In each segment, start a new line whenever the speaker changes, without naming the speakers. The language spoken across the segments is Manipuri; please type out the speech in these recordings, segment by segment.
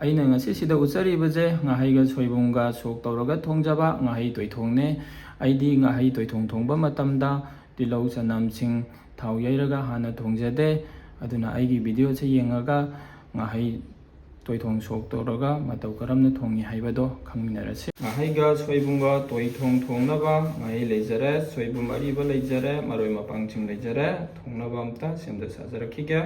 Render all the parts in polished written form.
ꯑꯩꯅ ꯉꯁꯤꯁꯤꯗ ꯎꯠꯆꯔꯤꯕꯁꯦ ꯉꯥꯍꯩꯒ ꯁꯣꯏꯕꯨꯝꯒ ꯁꯣꯛ ꯇꯧꯔꯒ ꯊꯣꯡꯖꯕ ꯉꯥꯍꯩ ꯇꯣꯏꯊꯣꯡꯅꯦ. ꯑꯩꯗꯤ ꯉꯥꯍꯩ ꯇꯣꯏꯊꯣꯡ ꯊꯣꯡꯕ ꯃꯇꯝꯗ ꯇꯤꯜꯍꯧ ꯆꯅꯝꯁꯤꯡ ꯊꯥꯎ ꯌꯩꯔꯒ ꯍꯥꯟꯅ ꯊꯣꯡꯖꯗꯦ. ꯑꯗꯨꯅ ꯑꯩꯒꯤ ꯚꯤꯗꯤꯑꯣꯁꯦ ꯌꯦꯡꯉꯒ ꯉꯥꯍꯩ ꯇꯣꯏꯊꯣꯡ ꯁꯣꯛ ꯇꯧꯔꯒ ꯃꯇꯧ ꯀꯔꯝꯅ ꯊꯣꯡꯉꯤ ꯍꯥꯏꯕꯗꯣ ꯈꯪꯃꯤꯟꯅꯔꯁꯤ. ꯉꯥꯍꯩꯒ ꯁꯣꯏꯕꯨꯝꯒ ꯇꯣꯏꯊꯣꯡ ꯊꯣꯡꯅꯕ ꯉꯥꯍꯩ ꯂꯩꯖꯔꯦ, ꯁꯣꯏꯕꯨꯝ ꯑꯔꯤꯕ ꯂꯩꯖꯔꯦ, ꯃꯔꯣꯏ ꯃꯄꯥꯡꯁꯤꯡ ꯂꯩꯖꯔꯦ. ꯊꯣꯡꯅꯕ ꯑꯝꯇ ꯁꯦꯝꯖ ꯁꯥꯖꯔꯛꯈꯤꯒꯦ.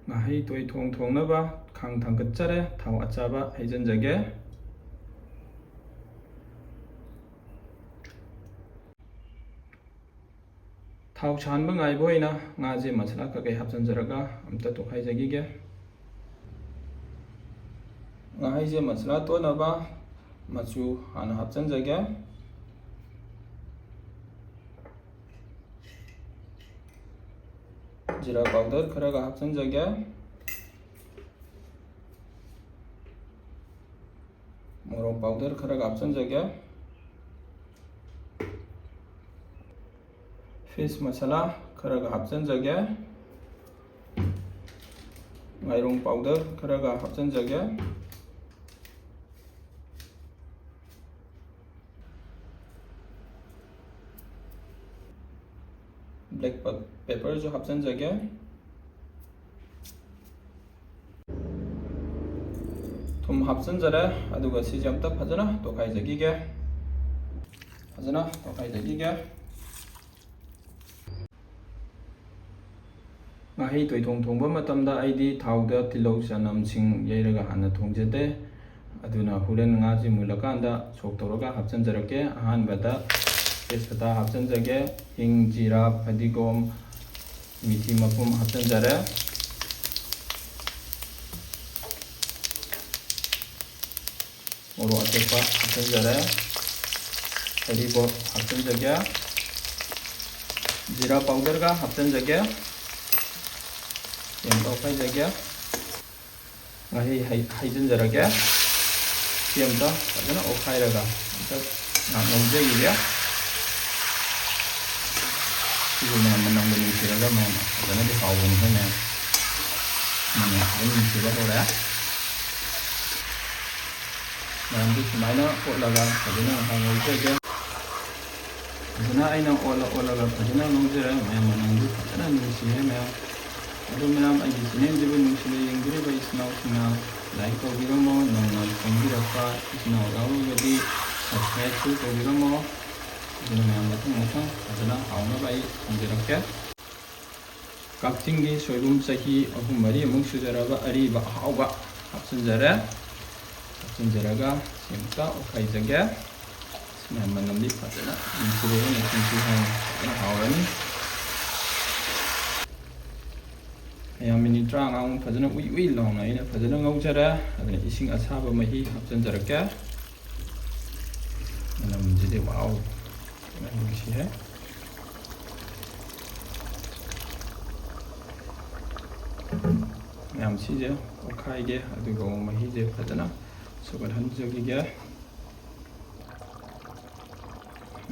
ꯉꯥꯍꯩ ꯇꯣꯏꯊꯣꯡ ꯊꯣꯡꯅꯕ ꯈꯥꯡ ꯊꯥꯡꯒꯠꯆꯔꯦ, ꯊꯥꯎ ꯑꯆꯥꯕ ꯍꯩꯖꯤꯟꯖꯒꯦ. ꯊꯥꯎ ꯁꯥꯍꯟꯕ ꯉꯥꯏꯕ ꯑꯣꯏꯅ ꯉꯥꯁꯦ ꯃꯁꯂꯥ ꯀꯩꯀꯩ ꯍꯥꯞꯆꯤꯟꯖꯔꯒ ꯑꯝꯇ ꯇꯣꯠꯈꯥꯏꯖꯈꯤꯒꯦ. ꯉꯥꯍꯩꯁꯦ ꯃꯁꯂꯥ ꯇꯣꯠꯅꯕ ꯃꯆꯨ ꯍꯥꯟꯅ ꯍꯥꯞꯆꯤꯟꯖꯒꯦ. ꯖꯤꯔꯥ ꯄꯥꯎꯗꯔ ꯈꯔꯒ ꯍꯥꯞꯆꯤꯟꯖꯒꯦ. ꯃꯣꯔꯣꯛ ꯄꯥꯎꯗꯔ ꯈꯔꯒ ꯍꯥꯞꯆꯤꯟꯖꯒꯦ. ꯐꯤꯁ ꯃꯁꯥꯂꯥ ꯈꯔꯒ ꯍꯥꯞꯆꯤꯟꯖꯒꯦ. ꯉꯥꯏꯔꯣꯡ ꯄꯥꯎꯗꯔ ꯈꯔꯒ ꯍꯥꯞꯆꯤꯟꯖꯒꯦ. ꯕ꯭ꯂꯦꯛ ꯄꯦꯄꯔꯁꯨ ꯍꯥꯞꯆꯤꯟꯖꯒꯦ. ꯊꯨꯝ ꯍꯥꯞꯆꯤꯟꯖꯔꯦ. ꯑꯗꯨꯒ ꯁꯤꯁꯦ ꯑꯝꯇ ꯐꯖꯅ ꯇꯣꯠꯈꯥꯏꯖꯈꯤꯒꯦ. ꯉꯥꯍꯩ ꯇꯣꯏꯊꯣꯡ ꯊꯣꯡꯕ ꯃꯇꯝꯗ ꯑꯩꯗꯤ ꯊꯥꯎꯗ ꯇꯤꯜꯍꯧ ꯆꯅꯝꯁꯤꯡ ꯌꯩꯔꯒ ꯍꯥꯟꯅ ꯊꯣꯡꯖꯗꯦ. ꯑꯗꯨꯅ ꯍꯣꯔꯦꯟ ꯉꯥꯁꯤ ꯃꯨꯜꯂꯀꯥꯟꯗ ꯁꯣꯛ ꯇꯧꯔꯒ ꯍꯥꯞꯆꯤꯟꯖꯔꯛꯀꯦ. ꯑꯍꯥꯟꯕꯗ ꯇꯦꯖꯄꯇꯥ ꯍꯥꯞꯆꯤꯟꯖꯒꯦ. ꯍꯤꯡ, ꯖꯤꯔꯥ, ꯐꯗꯤꯒꯣꯝ, ꯃꯤꯊꯤ ꯃꯄꯨꯝ ꯍꯥꯞꯆꯤꯟꯖꯔꯦ. ꯃꯣꯔꯣꯛ ꯑꯇꯦꯛꯄ ꯍꯥꯞꯆꯤꯟꯖꯔꯦ. ꯍꯩꯔꯤꯕꯣꯞ ꯍꯥꯞꯆꯤꯟꯖꯒꯦ. ꯖꯤꯔꯥ ꯄꯥꯎꯗꯔꯒ ꯍꯥꯞꯆꯤꯟꯖꯒꯦ. ꯇꯣꯠꯈꯥꯏꯖꯒꯦ. ꯉꯥꯍꯩ ꯍꯩꯖꯤꯟꯖꯔꯒꯦ. ꯁꯤ ꯑꯝꯇ ꯐꯖꯅ ꯑꯣꯠꯈꯥꯏꯔꯒ ꯑꯝꯇ ꯉꯧꯖꯈꯤꯒꯦ. ꯁꯤꯁꯨ ꯃꯌꯥꯝ ꯃꯅꯝꯒ ꯅꯨꯡꯁꯤꯔꯒ ꯃꯌꯥꯝ ꯐꯖꯅꯗꯤ ꯍꯥꯎꯕꯅꯤꯀꯣ ꯃꯌꯥꯝ. ꯃꯌꯥꯝ ꯐꯖꯅ ꯅꯨꯡꯁꯤꯕ ꯍꯧꯔꯦ. ꯃꯌꯥꯝꯗꯤ ꯁꯨꯃꯥꯏꯅ ꯑꯣꯠꯂꯒ ꯐꯖꯅ ꯉꯧꯖꯒꯦ. ꯐꯖꯅ ꯑꯩꯅ ꯑꯣꯠꯂꯒ ꯐꯖꯅ ꯉꯧꯖꯔꯦ. ꯃꯌꯥꯝ ꯃꯅꯝꯗꯤ ꯐꯖꯅ ꯅꯨꯡꯁꯤꯔꯦ ꯃꯌꯥꯝ. ꯑꯗꯨ ꯃꯌꯥꯝ ꯑꯩꯒꯤ ꯆꯦꯅꯦꯜꯁꯤꯕꯨ ꯅꯨꯡꯁꯤꯅ ꯌꯦꯡꯕꯤꯔꯤꯕ ꯏꯆꯤꯟ ꯏꯅꯥꯎꯁꯤꯡꯅ ꯂꯥꯏꯛ ꯇꯧꯕꯤꯔꯝꯃꯣ. ꯅꯧꯅ ꯆꯪꯕꯤꯔꯛꯄ ꯏꯆꯤꯟ ꯏꯅꯥꯎ ꯌꯥꯎꯔꯒꯗꯤ ꯁꯕꯁꯀ꯭ꯔꯥꯏꯕꯁꯨ ꯇꯧꯕꯤꯔꯝꯃꯣ. ꯑꯗꯨꯅ ꯃꯌꯥꯝ ꯃꯊꯪ ꯐꯖꯅ ꯍꯥꯎꯅꯕ ꯑꯩ ꯊꯣꯡꯖꯔꯛꯀꯦ. ꯀꯛꯆꯤꯡꯒꯤ ꯁꯣꯏꯕꯨꯝ ꯆꯍꯤ 3-4ꯃꯨꯛ ꯁꯨꯖꯔꯕ ꯑꯔꯤꯕ ꯑꯍꯥꯎꯕ ꯍꯥꯞꯆꯤꯟꯖꯔꯦ. ꯍꯥꯞꯆꯤꯟꯖꯔꯒ ꯁꯤꯃꯨꯛꯇ ꯑꯣꯠꯈꯥꯏꯖꯒꯦ. ꯃꯌꯥꯝ ꯃꯅꯝꯗꯤ ꯐꯖꯅ ꯅꯨꯡꯁꯤꯔꯒ ꯃꯆꯨꯁꯨ ꯐꯖꯅ ꯍꯥꯎꯔꯅꯤ. ꯃꯌꯥꯝ ꯃꯤꯅꯤꯠ 35ꯃꯨꯛ ꯐꯖꯅ ꯎꯏ ꯂꯥꯎꯅ ꯑꯩꯅ ꯐꯖꯅ ꯉꯧꯖꯔꯦ. ꯑꯗꯨꯅ ꯏꯁꯤꯡ ꯑꯁꯥꯕ ꯃꯍꯤ ꯍꯥꯞꯆꯤꯟꯖꯔꯛꯀꯦ. ꯃꯅꯝꯁꯤꯗꯤ ꯋꯥꯎ ꯌꯥꯝ ꯅꯨꯡꯁꯤꯍꯦ. ꯃꯌꯥꯝ ꯁꯤꯁꯦ ꯑꯣꯠꯈꯥꯏꯒꯦ. ꯑꯗꯨꯒ ꯃꯍꯤꯁꯦ ꯐꯖꯅ ꯁꯧꯒꯠꯍꯟꯖꯈꯤꯒꯦ.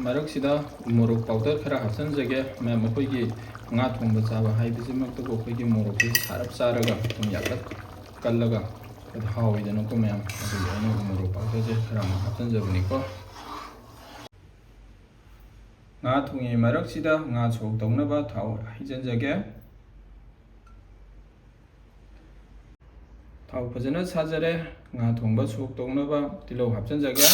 ꯃꯔꯛꯁꯤꯗ ꯃꯣꯔꯣꯛ ꯄꯥꯎꯗꯔ ꯈꯔ ꯍꯥꯞꯆꯤꯟꯖꯒꯦ. ꯃꯌꯥꯝ ꯑꯩꯈꯣꯏꯒꯤ ꯉꯥ ꯊꯣꯡꯕ ꯆꯥꯕ ꯍꯥꯏꯕꯁꯤꯃꯛꯇꯕꯨ ꯑꯩꯈꯣꯏꯒꯤ ꯃꯣꯔꯣꯛꯁꯤ ꯁꯥꯔꯞ ꯆꯥꯔꯒ ꯊꯨꯝ ꯌꯥꯛꯂꯛ ꯀꯜꯂꯒ ꯍꯥꯎꯏꯗꯅꯀꯣ ꯃꯌꯥꯝ. ꯑꯗꯨꯒꯤ ꯑꯩꯅ ꯃꯣꯔꯣꯛ ꯄꯥꯎꯗꯔꯁꯦ ꯈꯔ ꯑꯃꯨꯛ ꯍꯥꯞꯆꯤꯟꯖꯕꯅꯤꯀꯣ. ꯉꯥ ꯊꯣꯡꯉꯤ ꯃꯔꯛꯁꯤꯗ ꯉꯥ ꯁꯣꯛ ꯇꯧꯅꯕ ꯊꯥꯎ ꯍꯩꯖꯤꯟꯖꯒꯦ. ꯊꯥꯎ ꯐꯖꯅ ꯁꯥꯖꯔꯦ. ꯉꯥ ꯊꯣꯡꯕ ꯁꯣꯛ ꯇꯧꯅꯕ ꯇꯤꯜꯍꯧ ꯍꯥꯞꯆꯤꯟꯖꯒꯦ.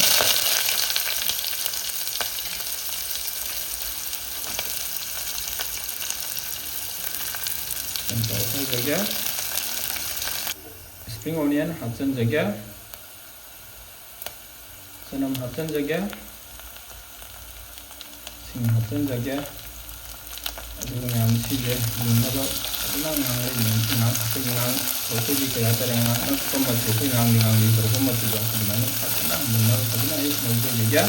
ꯇꯣꯠꯈꯥꯏꯖꯒꯦ. Spring onion ꯍꯥꯞꯆꯤꯟꯖꯒꯦ. ꯆꯅꯝ ꯍꯥꯞꯆꯤꯟꯖꯒꯦ. ꯁꯤꯡ ꯍꯥꯞꯆꯤꯟꯖꯒꯦ. ꯑꯗꯨꯒ ꯃꯌꯥꯝ ꯁꯤꯁꯦ ꯃꯨꯟꯅꯕ ꯐꯖꯅ ꯑꯩꯈꯣꯏꯒꯤ ꯀꯩ ꯍꯥꯏꯇꯥꯔꯦ ꯉꯥꯡꯂꯛꯄ ꯃꯆꯨ, ꯑꯩꯈꯣꯏ ꯉꯥꯡꯂꯤ ꯇꯧꯔꯛꯄ ꯃꯆꯨꯗꯣ ꯑꯗꯨꯃꯥꯏꯅ ꯐꯖꯅ ꯃꯨꯟꯅꯕ ꯐꯖꯅ ꯑꯩ ꯉꯧꯖꯈꯤꯒꯦ.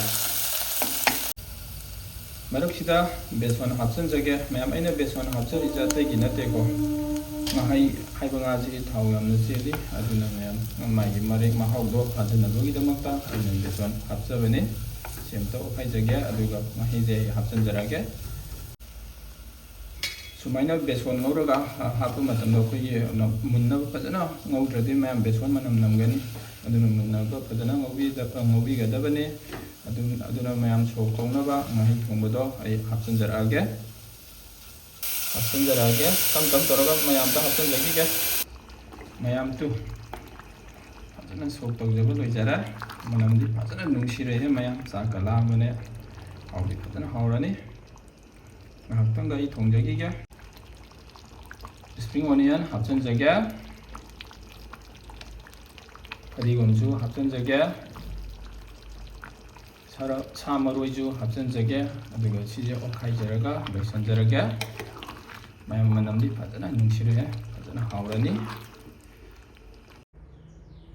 ꯃꯔꯛꯁꯤꯗ ꯕꯦꯁꯣꯟ ꯍꯥꯞꯆꯤꯟꯖꯒꯦ. ꯃꯌꯥꯝ ꯑꯩꯅ ꯕꯦꯁꯣꯟ ꯍꯥꯞꯆꯔꯤꯁꯦ ꯑꯇꯩꯒꯤ ꯅꯠꯇꯦꯀꯣ. ꯉꯥꯍꯩ ꯍꯥꯏꯕ ꯉꯥꯁꯤꯗꯤ ꯊꯥꯎ ꯌꯥꯝꯅ ꯆꯦꯜꯂꯤ. ꯑꯗꯨꯅ ꯃꯌꯥꯝ ꯃꯥꯒꯤ ꯃꯔꯦꯛ ꯃꯍꯥꯎꯗꯣ ꯐꯥꯖꯅꯕꯒꯤꯗꯃꯛꯇ ꯑꯩꯅ ꯕꯦꯁꯣꯟ ꯍꯥꯞꯆꯕꯅꯤ. ꯁꯤ ꯑꯝꯇ ꯑꯣꯠꯈꯥꯏꯖꯒꯦ. ꯑꯗꯨꯒ ꯉꯥꯍꯩꯁꯦ ꯑꯩ ꯍꯥꯞꯆꯤꯟꯖꯔꯒꯦ. ꯁꯨꯃꯥꯏꯅ ꯕꯦꯁꯣꯟ ꯉꯧꯔꯒ ꯍꯥꯞꯄ ꯃꯇꯝꯗ ꯑꯩꯈꯣꯏꯒꯤ ꯃꯨꯟꯅꯕ ꯐꯖꯅ ꯉꯧꯗ꯭ꯔꯗꯤ ꯃꯌꯥꯝ ꯕꯦꯁꯣꯟ ꯃꯅꯝ ꯅꯝꯒꯅꯤ ꯑꯗꯨꯅ ꯃꯨꯟꯅꯕ ꯐꯖꯅ ꯉꯧꯕꯤꯒꯗꯕꯅꯤ ꯑꯗꯨꯅ ꯃꯌꯥꯝ ꯁꯣꯛ ꯇꯧꯅꯕ ꯉꯥꯍꯩ ꯊꯣꯡꯕꯗꯣ ꯑꯩ ꯍꯥꯞꯆꯤꯟꯖꯔꯛꯑꯒꯦ ꯇꯝ ꯇꯧꯔꯒ ꯃꯌꯥꯝꯗ ꯍꯥꯞꯆꯤꯟꯖꯈꯤꯒꯦ ꯃꯌꯥꯝꯗꯨ ꯐꯖꯅ ꯁꯣꯛ ꯇꯧꯖꯕ ꯂꯣꯏꯖꯔꯦ ꯃꯅꯝꯗꯤ ꯐꯖꯅ ꯅꯨꯡꯁꯤꯔꯛꯑꯦ ꯃꯌꯥꯝ ꯆꯥꯛꯀ ꯂꯥꯝꯕꯅꯦ ꯍꯥꯎꯗꯤ ꯐꯖꯅ ꯍꯥꯎꯔꯅꯤ ꯉꯥꯏꯍꯥꯛꯇꯪꯒ ꯑꯩ ꯊꯣꯡꯖꯈꯤꯒꯦ 스프링 어니언 합천적에 파리곰주 합천적에 사마로이주 합천적에 그리고 치즈 오카이저러가 렉선저러게 마염 만남디 파잖아 능시르에 파잖아 하우라니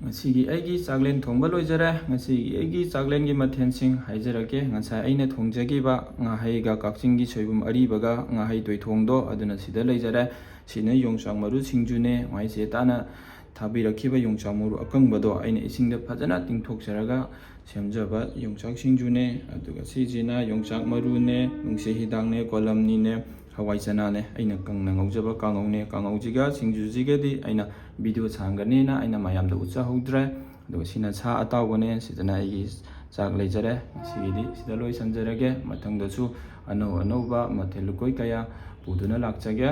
ngasigi aigi chaklen thongba loijare ngasigi aigi chaklen gi mathensing haijarake ngasai aina thongjagiba ngahai ga kakchinggi soibum aribaga ngahai toi thongdo aduna sida leijare sina yongchang maru singjune ngaise tana thabirakhiba yongchang maru akangbado aina isingda phajana tingthokjaraga semjaba yongchang singjune aduga sijina yongchang marune nungse hidang ne kolamni ne hawai chana ne aina kangna ngaujaba kangaune kangaujiga singjujigadi aina video changanina aina mayamda ucha hodre aduga sina cha atawone sidana igi chak leijare sigidi sida loi sanjarage mathangdasu anau anauba mathelukoi kaya puduna lakchage